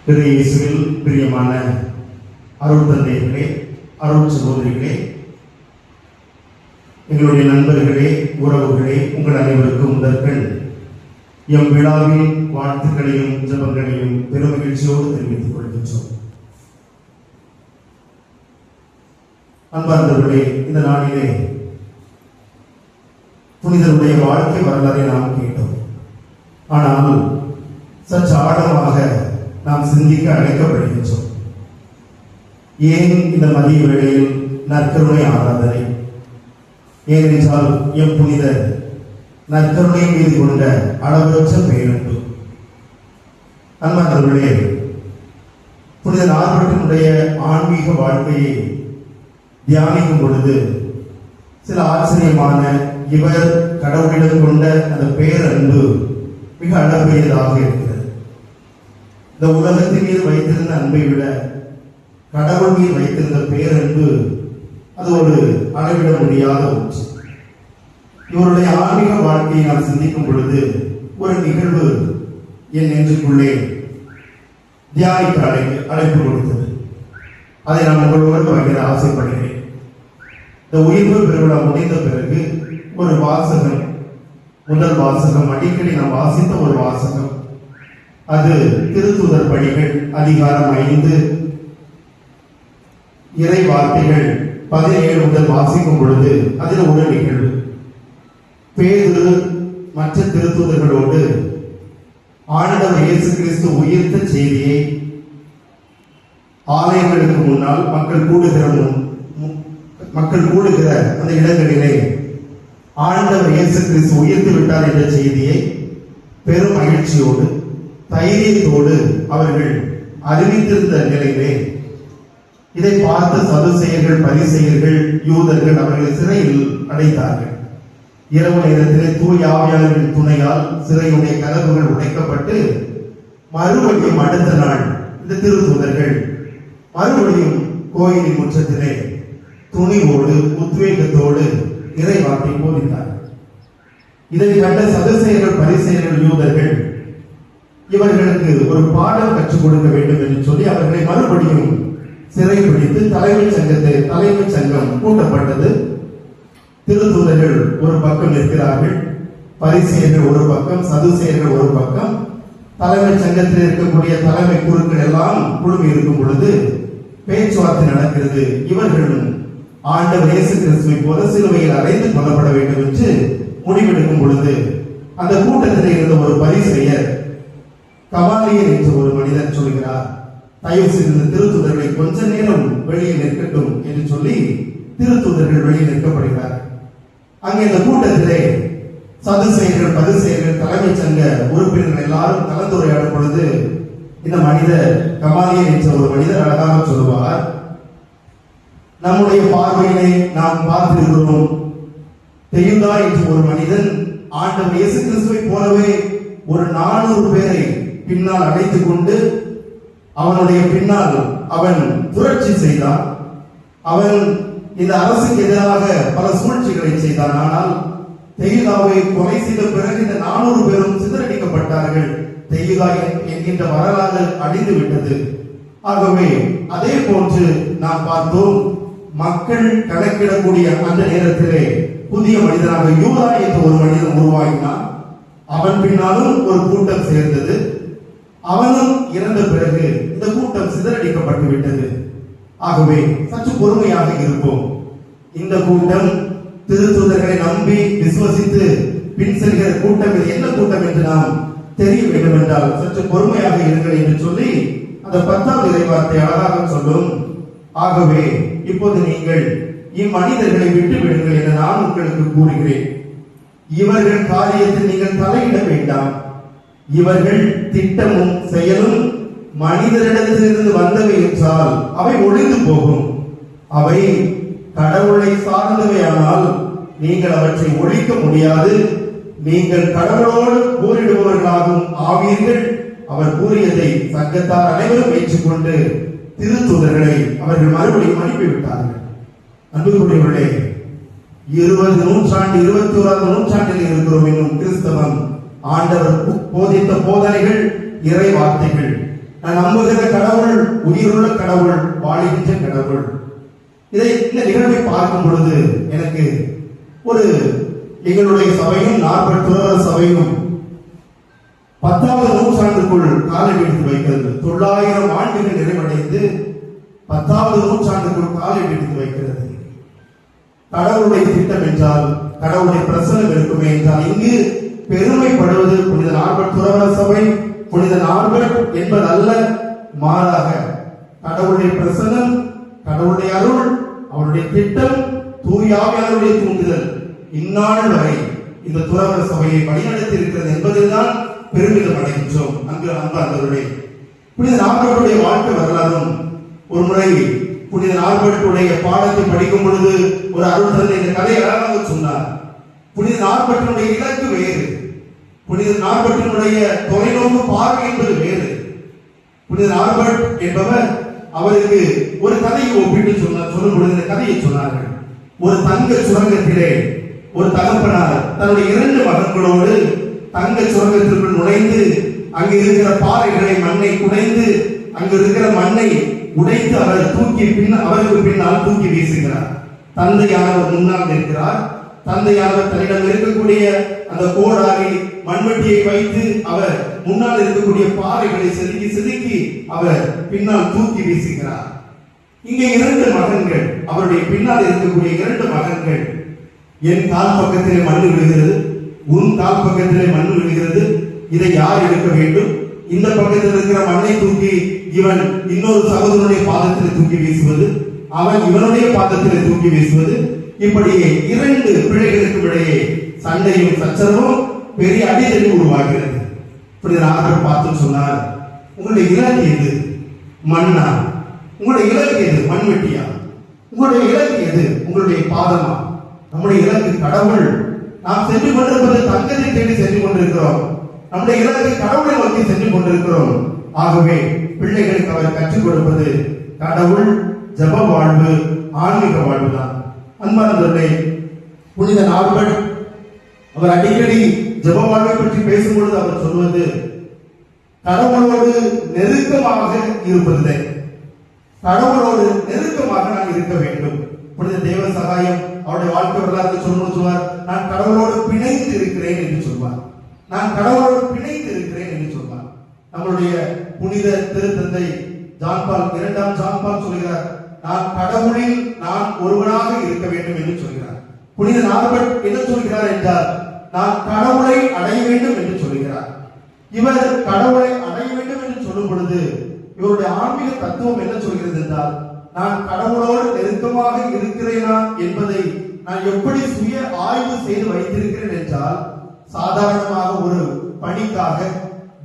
இயேசுவில் பிரியமான அருள் தந்தைகளே, அருள் சகோதரிகளே, எங்களுடைய நண்பர்களே, உறவுகளே, உங்கள் அனைவருக்கும் முதற்கண் எம் விழாவின் வாழ்த்துக்களையும் ஜெபங்களையும் பெருமகிழ்ச்சியோடு தெரிவித்துக் கொள்கின்றோம். அன்பார்ந்தவர்களே, இந்த நாளிலே புனிதருடைய வாழ்க்கை வரலாறை நாம் கேட்டோம். ஆனால் சற்று ஆழமாக நாம் சிந்திக்க அழைக்கப்படுகின்றோம். ஏன் இந்த மதிய வேளையில் நற்கருணை ஆராதனை? ஏனென்றால் எம் புனிதர் நற்கருணை மீது கொண்ட அளவற்ற பேரன்பு. அன்பார்ந்தவர்களே, புனித நார்பட்டினுடைய ஆன்மீக வாழ்க்கையை தியானிக்கும் பொழுது சில ஆச்சரியமான இவர் கடவுளிடம் கொண்ட அந்த பேரன்பு மிக அளப்பரியதாக இருக்கிறது. இந்த உலகத்தின் மீது வைத்திருந்த அன்பை விட கடவுள் மீது வைத்திருந்த பேரன்பு அது ஒரு அளவிட முடியாத ஒன்று. இவருடைய ஆன்மீக வாழ்க்கையை நாம் சிந்திக்கும் பொழுது ஒரு நிகழ்வு என் நெஞ்சுக்குள்ளே தியானிக்க அழைப்பு கொடுத்தது. அதை நான் உங்களோடு பகிர ஆசைப்படுகிறேன். இந்த உயிர்ப்பு பெருவிழா முடிந்த பிறகு ஒரு வாசகம், முதல் வாசகம், அடிக்கடி நாம் வாசித்த ஒரு வாசகம், அது திருத்தூதர் பணிகள் அதிகாரம் 5 இறை வார்த்தைகள் 17 முதல் வாசிக்கும் பொழுது அதில் ஒரு நிகழ்வு. பேதுரு மற்ற திருத்தூதர்களோடு ஆண்டவர் இயேசு கிறிஸ்து உயிர்த்த செய்தியை ஆலயங்களுக்கு முன்னால் மக்கள் கூடுகிற அந்த இடங்களிலே ஆண்டவர் இயேசு கிறிஸ்து உயிர்த்து விட்டார் என்ற செய்தியை பெரும் மகிழ்ச்சியோடு தைரியத்தோடு அவர்கள் அறிவித்திருந்த நிலையிலே இதை பார்த்த சதுசேயர்கள், பரிசேயர்கள், யூதர்கள் அவர்களை சிறையில் அடைத்தார்கள். இரவு நேரத்திலே தூய ஆவியாளரின் துணையால் சிறையுடைய கதவுகள் உடைக்கப்பட்டு மறுபடியும் அடுத்த நாள் இந்த திருத்தூதர்கள் மறுபடியும் கோயிலின் முற்றத்திலே துணிவோடு உத்வேகத்தோடு இறை வார்த்தை போதித்தார்கள். இதை கண்ட சதுசேயர்கள், பரிசேயர்கள், யூதர்கள் இவர்களுக்கு ஒரு பாடம் கற்றுக் கொடுக்க வேண்டும் என்று சொல்லி அவர்களை மறுபடியும் சிறைப்பிடித்து தலைமை சங்கம் கூட்டப்பட்டது. திருத்தூதர்கள் ஒரு பக்கம் நிற்கிறார்கள், பரிசேயர்கள் ஒரு பக்கம், சதுசேயர்கள் ஒரு பக்கம். தலைமை சங்கத்தில் இருக்கக்கூடிய தலைமை குருக்கள் எல்லாம் குழுமி இருக்கும் பொழுது பேச்சுவார்த்தை நடக்கிறது. இவர்களும் ஆண்டவர் இயேசு கிறிஸ்துவை போல சிலுவையில் அறைந்து கொல்லப்பட வேண்டும் என்று முடிவெடுக்கும் பொழுது அந்த கூட்டத்தில் இருந்த ஒரு பரிசேயர், கமாலியர் என்று ஒரு மனிதன் சொல்கிறார், தயவு செய்து திருத்தூதர்களை கொஞ்ச நேரம் வெளியே நிற்கட்டும் என்று சொல்லி திருத்தூதர்கள் வெளியே நிற்கப்படுகிறார். அங்கே இந்த கூட்டத்திலே சதுசேயர்கள், பரிசேயர்கள், தலைமை சங்க உறுப்பினர்கள் எல்லாரும் கலந்துரையாடும் பொழுது இந்த மனிதர், கமாலியர் என்ற ஒரு மனிதர் அழகாக சொல்லுவார், நம்முடைய பார்வையிலே நாம் பார்த்திருக்கிறோம், தெயுதா என்ற ஒரு மனிதன் ஆண்டவர் இயேசு கிறிஸ்துவை போலவே ஒரு 400 பேரை பின்னால் அழைத்துக் கொண்டு அவனுடைய பின்னால் அவன் புரட்சி செய்தான். அவன் இந்த அரசுக்கு எதிராக பல சூழ்ச்சிகளை செய்தான். ஆனால் தெயுதாவை கொலை செய்த பிறகு இந்த 400 பேரும் சிதறடிக்கப்பட்டார்கள். தெயுதா என்கின்ற வரலாறு அழிந்து விட்டது. ஆகவே அதே போன்று நாம் பார்த்தோம், மக்கள் கணக்கிடக்கூடிய அந்த நேரத்திலே புதிய மனிதனாக யூதா என்ற ஒரு மனிதன் உருவாகினான். அவன் பின்னாலும் ஒரு கூட்டம் சேர்ந்தது. அவனும் இறந்த பிறகு இந்த கூட்டம் சிதறடிக்கப்பட்டு விட்டது. ஆகவே சற்று பொறுமையாக இருப்போம். இந்த கூட்டம் திருத்தூதர்களை நம்பி விசுவசித்து பின் செல்கிற கூட்டம், இது என்ன கூட்டம் என்று நாம் தெரிய வேண்டும் என்றால் சற்று பொறுமையாக இருங்கள் என்று சொல்லி அந்த 10வது இறைவார்த்தை அழகாக சொல்லும். ஆகவே இப்போது நீங்கள் இம்மனிதர்களை விட்டு விடுங்கள் என நான் உங்களுக்கு கூறுகிறேன். இவர்கள் காரியத்தில் நீங்கள் தலையிட வேண்டாம். இவர்கள் திட்டமும் செயலும் மனிதரிடத்திலிருந்து வந்தவை என்றால் அவை ஒழிந்து போகும். அவை கடவுளை சார்ந்தவையானால் நீங்கள் அவற்றை ஒழிக்க முடியாது. நீங்கள் கடவுளோடு போரிடுபவர்களாகவும் ஆவீர்கள். அவர் கூறியதை சங்கத்தார் அனைவரும் ஏற்றுக்கொண்டு திருத்தூதர்களை அவர்கள் மறுபடியும் அனுப்பிவிட்டார்கள். அன்புக்குரியவர்களே, 21வது நூற்றாண்டில் இருக்கிறோம். இன்னும் கிறிஸ்தவம், ஆண்டவர் போதித்த போதனைகள், இறை வார்த்தைகள் நான் நம்புகிற கடவுள் உயிருள்ள கடவுள், வாழுகின்ற கடவுள். இதை இந்த நிகழ்வை பார்க்கும் பொழுது எனக்கு ஒரு எங்களுடைய சபையும் நாற்பது சபையும் 10வது நூற்றாண்டுக்குள் காலடி எடுத்து வைக்கிறது. 900 ஆண்டுகள் நிறைவடைந்து 10வது நூற்றாண்டுக்குள் காலடி எடுத்து வைக்கிறது. கடவுளுடைய திட்டம் என்றால், கடவுளுடைய பிரசனம் இருக்குமே என்றால், இங்கு பெருமைப்படுவது புனித நார்பர்ட் துறவற சபை, புனித நார்பர்ட் என்பது அல்ல, மாறாக கடவுளுடைய பிரசனம், கடவுளுடைய அருள், அவருடைய திட்டம், தூய ஆவியானவருடைய தூண்டுதல் இந்நாள் வரை இந்த துறவற சபையை வழிநடத்தி இருக்கிறது என்பதில்தான் பெருமிதம் அடைகின்றோம். அன்பார்ந்தவர்களே, புனித நார்பர்ட்டுடைய வாழ்க்கை வரலாறும் ஒரு முறை புனித நார்பர்ட்டுடைய பாடத்தை படிக்கும் பொழுது ஒரு அருள் தந்தை இந்த கதையை அழகாக சொன்னார். புனித நார்பர்ட்டினுடைய இலக்கு வேறு, புனித நார்பர்ட்டினுடைய தொலைநோக்கு பார்வை என்பது வேறு. புனித நார்பர்ட் என்பவர் அவருக்கு ஒரு கதையை ஒப்பிட்டு சொல்லும் பொழுது இந்த கதையை சொன்னார்கள். ஒரு தங்க சுரங்கத்திலே ஒரு தகப்பனார் தன்னுடைய 2 மகன்களோடு தங்க சுரங்கத்திற்குள் நுழைந்து அங்கு இருக்கிற பாறைகளை, மண்ணை குடைந்து அங்கு இருக்கிற மண்ணை உடைத்து அவர் அவருக்கு பின்னால் தூக்கி வீசுகிறார். தந்தையானவர் முன்னால் நிற்கிறார். தந்தையானவர் தன்னிடம் இருக்கக்கூடிய அந்த கோடாரி மண்வெட்டியை வைத்து அவர் முன்னால் இருக்கக்கூடிய பாறைகளை செதுக்கி அவர் பின்னால் தூக்கி வீசுகிறார். இங்கே 2 மகன்கள், அவருடைய பின்னால் இருக்கக்கூடிய 2 மகன்கள், என் கால் பக்கத்திலே மண்ணு விழுகிறது, உன் கால் பக்கத்திலே மண்ணு விழுகிறது, இதை யார் எடுக்க வேண்டும்? இந்த பக்கத்தில் இருக்கிற மண்ணை தூக்கி இவன் இன்னொரு சகோதரனுடைய பாதத்திலே தூக்கி வீசுவது, அவன் இவனுடைய பாதத்திலே தூக்கி வீசுவது, இப்படியே 2 பிள்ளைகளுக்கு இடையே சண்டையும் சச்சரவும் பெரிய அடிதடி உருவாகிறது. இப்படி நாங்கள் பார்த்து சொன்னார், உங்களுடைய இலக்கு எது? மண்ணா? உங்களுடைய இலக்கு எது? மண்வெட்டியா? உங்களுடைய இலக்கு எது? உங்களுடைய பாதமா? நம்முடைய இலக்கு கடவுள். நாம் சென்று கொண்டிருப்பது தங்கத்தை தேடி சென்று கொண்டிருக்கிறோம். நம்முடைய இலக்கு கடவுளை நோக்கி சென்று கொண்டிருக்கிறோம். ஆகவே பிள்ளைகளுக்கு அவர் கற்றுக் கொடுப்பது கடவுள், ஜப வாழ்வு, ஆன்மீக வாழ்வு தான். அன்பார்ந்தவர்களே, புனித நார்பர்ட் அவர் அடிக்கடி ஜப வாழ்வை பற்றி பேசும்பொழுது அவர் சொல்வது, கடவுளோடு நெருக்கமாக இருப்பதில்லை, கடவுளோடு நெருக்கமாக நான் இருக்க வேண்டும். புனித தேவ சகாயம் அவருடைய வாழ்க்கை வரலாறு சொல்லுவார், நான் கடவுளோடு பிணைந்து இருக்கிறேன் என்று சொல்வார். நான் கடவுளோடு பிணைந்து இருக்கிறேன் என்று சொல்வார். நம்மளுடைய புனித திருத்தந்தை இரண்டாம் ஜான் பால் சொல்கிறார், நான் கடவுளில் நான் ஒருவனாக இருக்க வேண்டும் என்று சொல்கிறார். புனித நார்பர்ட் என்ன சொல்கிறார் என்றால், நான் கடவுளை அடைய வேண்டும் என்று சொல்கிறார். இவர் கடவுளை அடைய வேண்டும் என்று சொல்லும் பொழுது இவருடைய ஆன்மீக தத்துவம் என்ன சொல்கிறது என்றால், நான் கடவுளோடு நெருக்கமாக இருக்கிறேனா என்பதை நான் எப்படி சுய ஆய்வு செய்து வைத்திருக்கிறேன் என்றால், சாதாரணமாக ஒரு பணிக்காக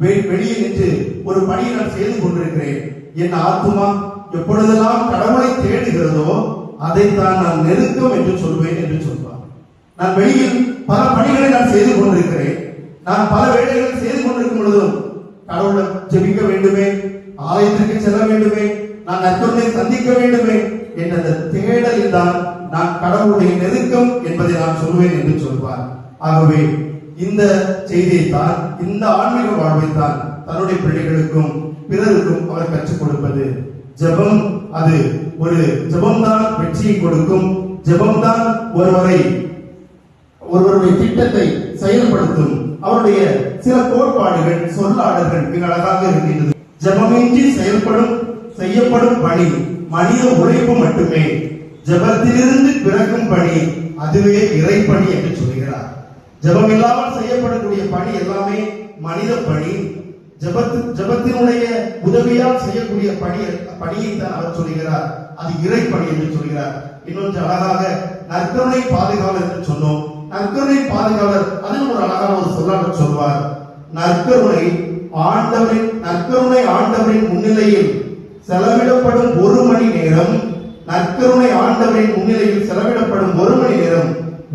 வெளியே நின்று ஒரு பணியை நான் செய்து கொண்டிருக்கிறேன். என் ஆத்துமா எப்பொழுதெல்லாம் கடவுளை தேடுகிறதோ அதைத்தான் நான் நெருக்கம் என்று சொல்வேன் என்று சொல்வார். நான் வெளியில் பல பணிகளை நான் செய்து கொண்டிருக்கிறேன். நான் பல வேலைகளை செய்து கொண்டிருக்கும் பொழுதும் கடவுளை ஜெபிக்க வேண்டுமே, ஆலயத்திற்கு செல்ல வேண்டுமே, நான் நற்கருணை சந்திக்க வேண்டுமே என்ற அந்த தேடலில் தான் நான் கடவுளுடைய நெருக்கம் என்பதை நான் சொல்வேன் என்று சொல்வார். ஆகவே இந்த செய்தியை தான், இந்த ஆன்மீக வாழ்வை தான் தன்னுடைய பிள்ளைகளுக்கும் பிறருக்கும் அவர் கற்றுக் கொடுப்பது. ஜெபம், அது ஒரு ஜெபம்தான் வெற்றியை கொடுக்கும். ஜெபம்தான் ஒருவருடைய திட்டத்தை செயல்படுத்தும். அவருடைய சில கோட்பாடுகள், சொல்லாடல்கள் மிக அழகாக இருக்கின்றது. ஜெபமின்றி செய்யப்படும் பணி மனித உழைப்பு மட்டுமே. ஜெபத்திலிருந்து பிறக்கும் பணி அதுவே இறைப்பணி என்று சொல்கிறார். ஜெபம் இல்லாமல் செய்யப்படக்கூடிய பணி எல்லாமே மனித பணி. ஜெபத்தினுடைய உதவியால் செய்யக்கூடிய பணியை தான் அவர் சொல்கிறார், அது இறைப்பணி என்று சொல்கிறார். இன்னொன்று அழகாக நற்கருணை பாதுகாவலர் என்று சொன்னோம். நற்கருணை பாதுகாவலர் அதில் ஒரு அழகான ஒரு சொல்லாடல் சொல்வார். நற்கருணை ஆண்டவரின் முன்னிலையில் செலவிடப்படும் 1 மணி நேரம், நற்கருணை ஆண்டவரின் முன்னிலையில் செலவிடப்படும் 1 மணி நேரம்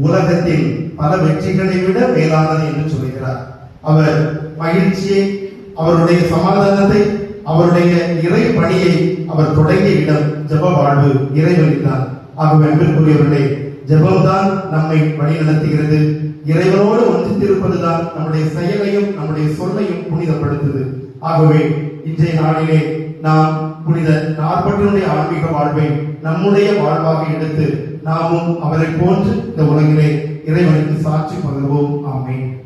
உலகத்தில் பல வெற்றிகளை விட மேலானது என்று சொல்கிறார். அவர் மகிழ்ச்சியை, அவருடைய சமாதானத்தை, அவருடைய இறை பணியை அவர் தொடங்கிய இடம் ஜெப வாழ்வு, இறைவனிதான். ஆகவே அன்பிற்குரியவர்களே, ஜெபம்தான் நம்மை வழி நடத்துகிறது. இறைவனோடு ஒன்றித்திருப்பதுதான் நம்முடைய செயலையும் நம்முடைய சொல்லையும் புனிதப்படுத்துது. ஆகவே இன்றைய நாளிலே நாம் புனித நாற்பற்றினுடைய ஆன்மீக வாழ்வை நம்முடைய வாழ்வாக எடுத்து நாமும் அவரை போன்று இந்த உலகிலே இறைவனுக்கு சாட்சி பகர்வோம். ஆமென்.